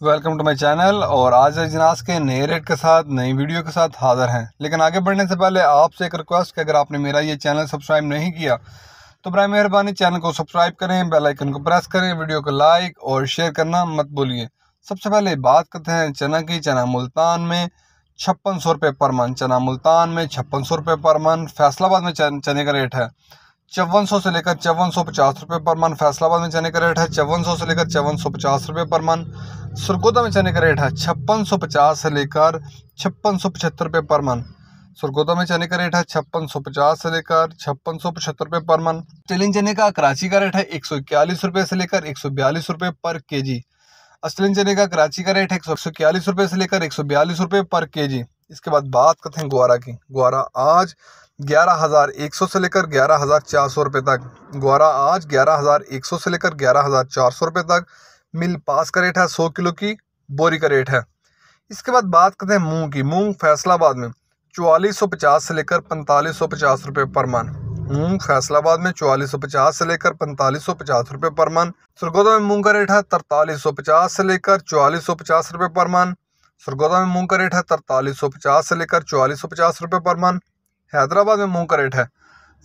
Welcome to my channel. और आज अजनास के नए रेट के साथ नई वीडियो के साथ हाज़िर हैं। लेकिन आगे बढ़ने से पहले आपसे एक रिक्वेस्ट कि अगर आपने मेरा ये चैनल सब्सक्राइब नहीं किया तो बराए मेहरबानी चैनल को सब्सक्राइब करें, बेल आइकन को प्रेस करें, वीडियो को लाइक और शेयर करना मत भूलिए। सबसे पहले बात करते हैं चना की। चना मुल्तान में 5600 रुपये पर मन। चना मुल्तान में 5600 रुपये पर मन। फैसलाबाद में चने का रेट है 5400 से लेकर 5450 रुपये पर मन। फैसलाबाद में चने का रेट है 5400 से लेकर 5450 रुपये पर मन। सरगोदा में चने का रेट है 5650 से लेकर 5675 रुपये पर मन। सरगोदा में चने का रेट है 5650 से लेकर 5675 रुपये पर मन। अस्टलिन चने का कराची का रेट है 141 रुपये से लेकर 142 रुपये पर केजी। अस्टलिन चने का कराची का रेट है 141 रुपये से लेकर 142 रुपये पर केजी। इसके बाद बात करते हैं ग्वारा की। ग्वारा आज 11,100 से लेकर 11,400 रुपये तक। ग्वारा आज 11,100 से लेकर 11,400 रुपये तक। मिल पास का रेट है 100 किलो की बोरी का रेट है। इसके बाद बात करते हैं मूंग की। मूंग फैसलाबाद में 4450 से लेकर 4550 रुपये पर मन। मूंग फैसलाबाद में 4450 से लेकर 4550 रुपये पर मन। सरगोदा में मूंग का रेट है 4350 से लेकर 4450 रुपये पर मन। सरगोदा में मूंग का रेट है 4350 से लेकर 4450 रुपये पर मन। हैदराबाद में मूंग का रेट है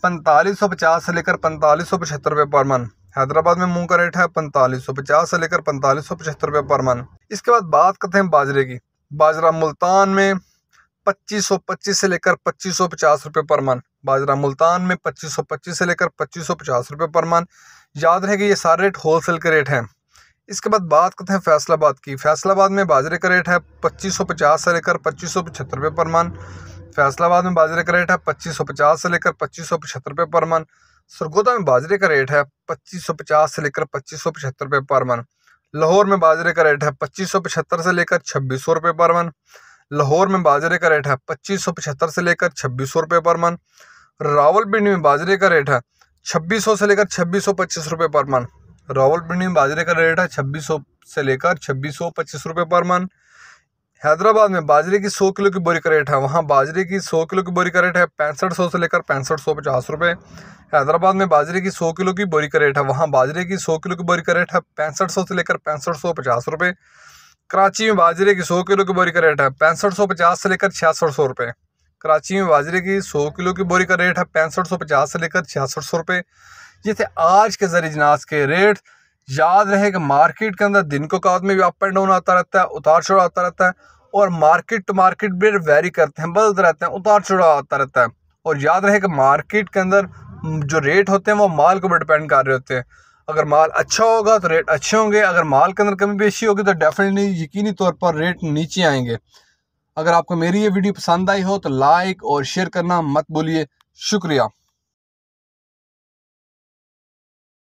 4550 से लेकर 4575 रुपये पर मन। हैदराबाद में मूंग का रेट है 4550 से लेकर 4575 रुपये पर मन। इसके बाद बात करते हैं बाजरे की। बाजरा मुल्तान में 2525 से लेकर 2550 रुपये पर मन। बाजरा मुल्तान में 2525 से लेकर 2550 रुपये पर मन। याद रहे कि ये सारे रेट होलसेल के रेट हैं। इसके बाद बात करते हैं फैसलाबाद की। फैसलाबाद में बाजरे का रेट है 2550 से लेकर 2575 रुपये पर मन। फैसलाबाद में बाजरे का रेट है 2550 से लेकर 2575 रुपये पर मन। सरगोदा में बाजरे का रेट है 2550 से लेकर 2575 रुपये पर मन। लाहौर में बाजरे का रेट है 2575 से लेकर 2600 रुपये पर मन। लाहौर में बाजरे का रेट है 2575 से लेकर 2600 रुपये पर मन। रावलपिंडी में बाजरे का रेट है 2600 से लेकर 2625 रुपये पर मन। रावलपिंडी में बाजरे का रेट है 2600 से लेकर 2625 रुपये पर मन। हैदराबाद में बाजरे की 100 किलो की बोरी का रेट है, वहाँ बाजरे की 100 किलो की बोरी का रेट है 6500 से लेकर 6550 रुपये। हैदराबाद में बाजरे की 100 किलो की बोरी का रेट है, वहाँ बाजरे की 100 किलो की बोरी का रेट है 6500 से लेकर 6550 रुपये। कराची में बाजरे की 100 किलो की बोरी का रेट है 6550 से लेकर 6600 रुपये। कराची में बाजरे की 100 किलो की बोरी का रेट है 6550 से लेकर 6600 रुपये। ये थे आज के ज़रिए अजनास के रेट। याद रहे कि मार्केट के अंदर दिन को काउंट में भी अप एंड डाउन आता रहता है, उतार चढ़ाव आता रहता है, और मार्केट टू मार्केट भी वेरी करते हैं, बदलते रहते हैं, उतार चढ़ाव आता रहता है। और याद रहे कि मार्केट के अंदर जो रेट होते हैं वो माल के ऊपर डिपेंड कर रहे होते हैं। अगर माल अच्छा होगा तो रेट अच्छे होंगे, अगर माल के अंदर कमी बेशी होगी तो डेफिनेटली यकीनी तौर पर रेट नीचे आएंगे। अगर आपको मेरी ये वीडियो पसंद आई हो तो लाइक और शेयर करना मत भूलिए। शुक्रिया।